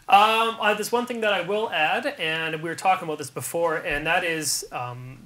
There's one thing that I will add, and we were talking about this before, and that is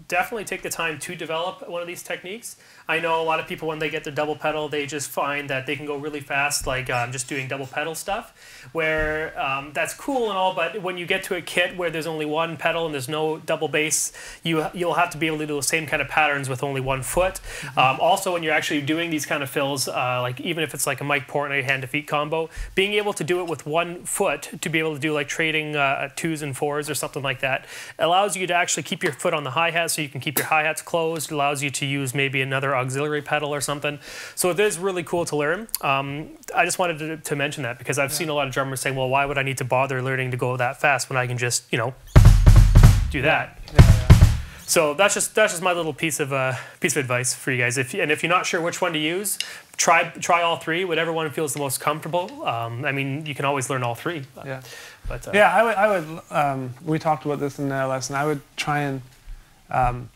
definitely take the time to develop one of these techniques. I know a lot of people, when they get their double pedal, they just find that they can go really fast, like just doing double pedal stuff, where that's cool and all, but when you get to a kit where there's only one pedal and there's no double bass, you'll have to be able to do the same kind of patterns with only one foot. Also, when you're actually doing these kind of fills, like even if it's like a Mike Portnoy hand-to-feet combo, being able to do it with one foot, to be able to do like trading 2s and 4s or something like that, allows you to actually keep your foot on the hi-hat so you can keep your hi-hats closed. It allows you to use maybe another auxiliary pedal or something. So it is really cool to learn. I just wanted to mention that because I've seen a lot of drummers saying, well, why would I need to bother learning to go that fast when I can just, you know, do that. So that's just my little piece of advice for you guys. If you're not sure which one to use, try all three. Whatever one feels the most comfortable. I mean, you can always learn all three. But I would. We talked about this in the lesson. I would try and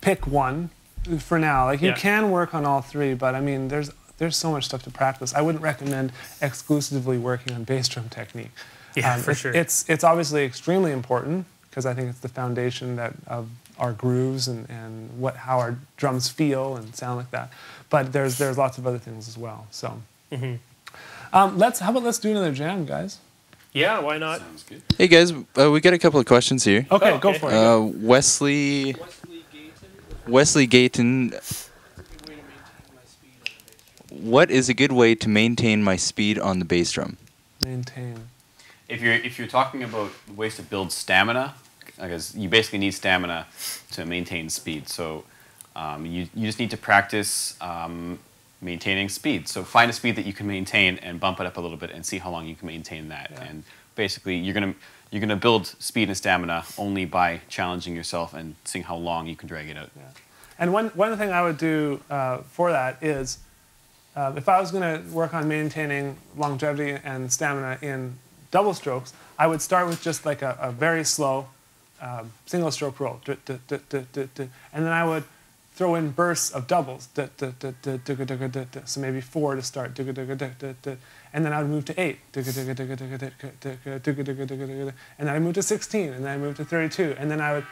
pick one for now. Like you can work on all three, but I mean, there's so much stuff to practice. I wouldn't recommend exclusively working on bass drum technique. Yeah, for sure. It's obviously extremely important because I think it's the foundation of our grooves and how our drums feel and sound like that. But there's lots of other things as well. So how about let's do another jam, guys? Yeah, why not? Sounds good. Hey guys, we got a couple of questions here. Okay, go for it. Wesley Gayton. What is a good way to maintain my speed on the bass drum? Maintain. If you're talking about ways to build stamina, because you basically need stamina to maintain speed. So you just need to practice maintaining speed. So find a speed that you can maintain and bump it up a little bit and see how long you can maintain that. Yeah. And basically you're gonna build speed and stamina only by challenging yourself and seeing how long you can drag it out. Yeah. And one thing I would do for that is if I was going to work on maintaining longevity and stamina in double strokes, I would start with just like a very slow single stroke roll, and then I would throw in bursts of doubles, so maybe 4 to start, and then I would move to 8, and then I move to 16, and then I move to 32, and then I would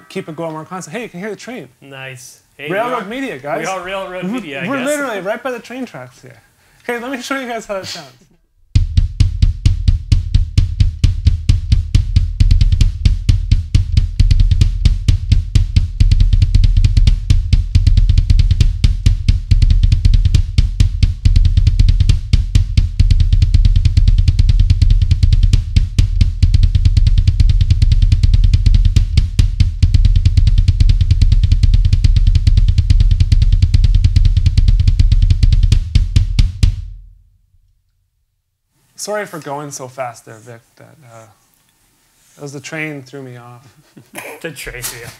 keep it going more constant. Hey, you can hear the train. Nice. Hey, Railroad media, guys. We are railroad media, I We're guess. literally right by the train tracks here. Okay, let me show you guys how it sounds. Sorry for going so fast there, Vic. That was the train threw me off. The train, yeah.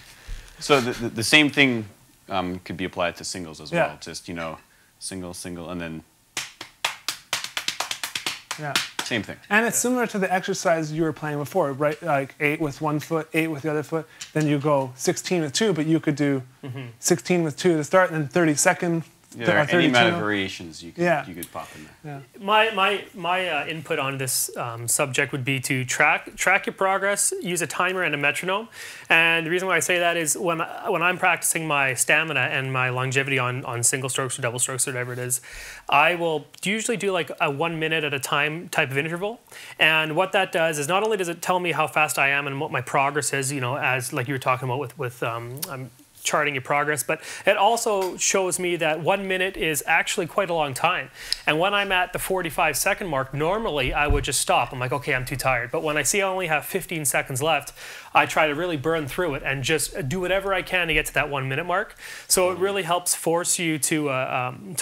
So the same thing could be applied to singles as well. Just, you know, single, single, and then same thing. And it's similar to the exercise you were playing before, right? Like 8 with one foot, 8 with the other foot. Then you go 16 with 2, but you could do 16 with 2 to start, and then 32nd. Yeah, there are any amount of variations you could pop in there. Yeah. My input on this subject would be to track your progress, use a timer and a metronome. And the reason why I say that is when I'm practicing my stamina and my longevity on single strokes or double strokes or whatever it is, I will usually do like a 1 minute at a time type of interval. And what that does is not only does it tell me how fast I am and what my progress is, you know, as like you were talking about with charting your progress, but it also shows me that 1 minute is actually quite a long time. And when I'm at the 45-second mark, normally I would just stop. I'm like, okay, I'm too tired. But when I see I only have 15 seconds left, I try to really burn through it and just do whatever I can to get to that 1 minute mark. So it really helps force you to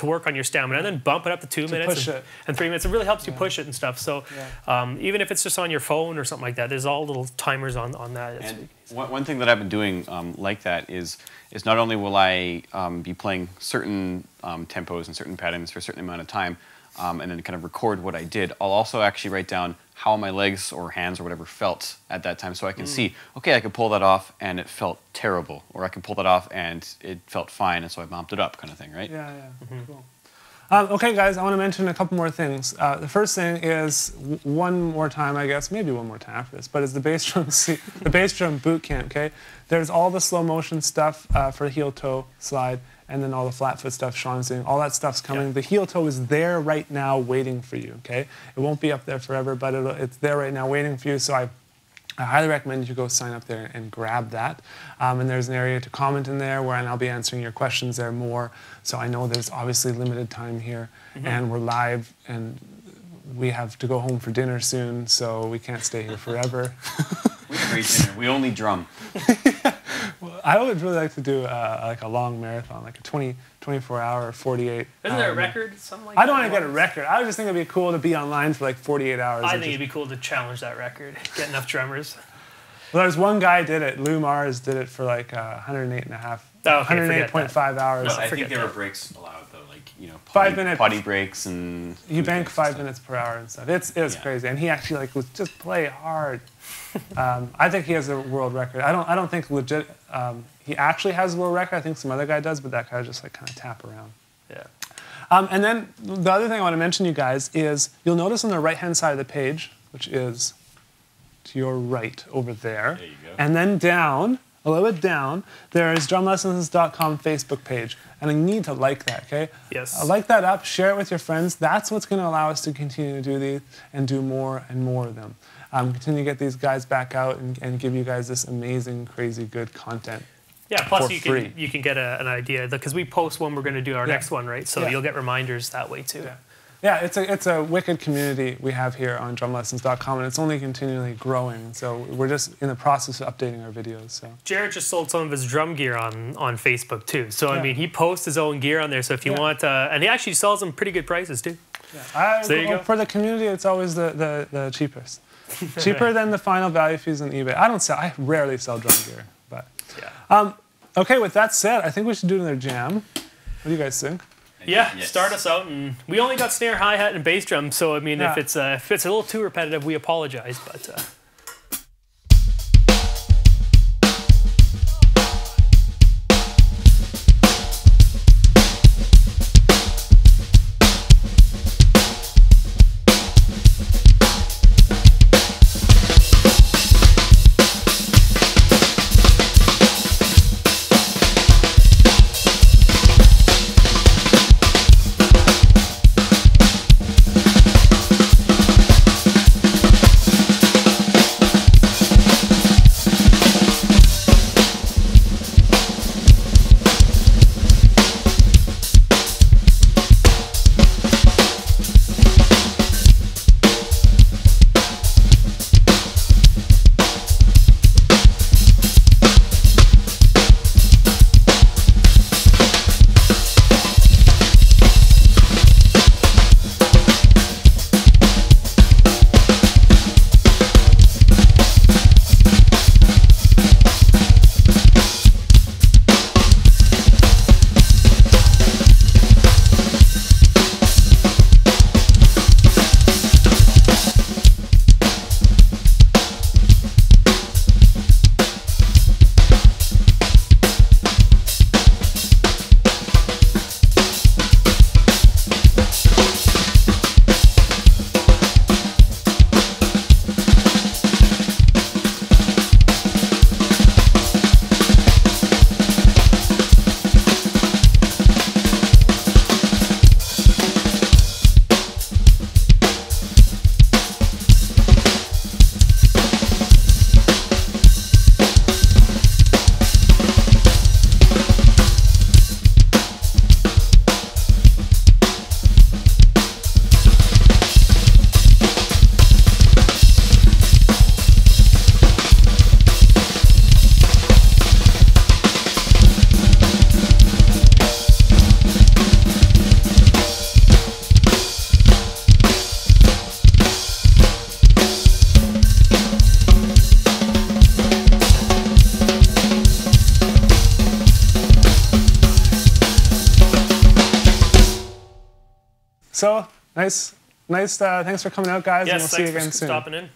work on your stamina and then bump it up to 2 minutes and 3 minutes. It really helps you push it and stuff. So even if it's just on your phone or something like that, there's all little timers on that. And one thing that I've been doing like that is not only will I be playing certain tempos and certain patterns for a certain amount of time and then kind of record what I did, I'll also actually write down how my legs or hands or whatever felt at that time so I can see, okay, I could pull that off and it felt terrible, or I can pull that off and it felt fine and so I bumped it up kind of thing, right? Yeah, cool. Okay, guys, I want to mention a couple more things. The first thing is one more time, I guess, maybe one more time after this, but it's the bass drum boot camp. Okay, there's all the slow motion stuff for heel toe slide, and then all the flat foot stuff Sean's doing. All that stuff's coming. Yeah. The heel toe is there right now, waiting for you. Okay, it won't be up there forever, but it's there right now, waiting for you. So I highly recommend you go sign up there and grab that. And there's an area to comment in there where I'll be answering your questions there more. So I know there's obviously limited time here, and we're live, and we have to go home for dinner soon, so we can't stay here forever. We have great dinner. We only drum. Well, I would really like to do like a long marathon, like a 24-hour or 48. Isn't there a record? Something like that? I don't want to get a record. I just think it'd be cool to be online for like 48 hours. I think it'd be cool to challenge that record. Get enough drummers. Well, there's one guy did it. Lou Mars did it for like 108.5 hours. No, I think there were breaks allowed though, like potty breaks and. You bank 5 minutes per hour and stuff. It's crazy, and he actually like was just play hard. I think he has a world record. I don't think legit. He actually has a world record. I think some other guy does, but that guy just like kind of tap around. Yeah. And then the other thing I want to mention, you guys, is you'll notice on the right-hand side of the page, which is to your right over there, you go. And then down, a little bit down, there is drumlessons.com Facebook page. And you need to like that, okay? Yes. Like that up, share it with your friends. That's what's going to allow us to continue to do these and do more and more of them. Continue to get these guys back out and give you guys this amazing, crazy, good content. Yeah, plus you can get an idea, because we post when we're going to do our next one, right? So you'll get reminders that way too. Yeah, it's a wicked community we have here on drumlessons.com, and it's only continually growing. So we're just in the process of updating our videos. So Jared just sold some of his drum gear on Facebook too. So I mean, he posts his own gear on there. So if you want, and he actually sells them pretty good prices too. Yeah. So there you go. For the community, it's always the cheapest, cheaper than the final value fees on eBay. I rarely sell drum gear, but okay. With that said, I think we should do another jam. What do you guys think? Yeah, start us out, and we only got snare, hi-hat, and bass drum, so I mean, if it's a little too repetitive, we apologize, but... So, nice. Thanks for coming out, guys, and we'll see you again soon. Thanks for stopping in.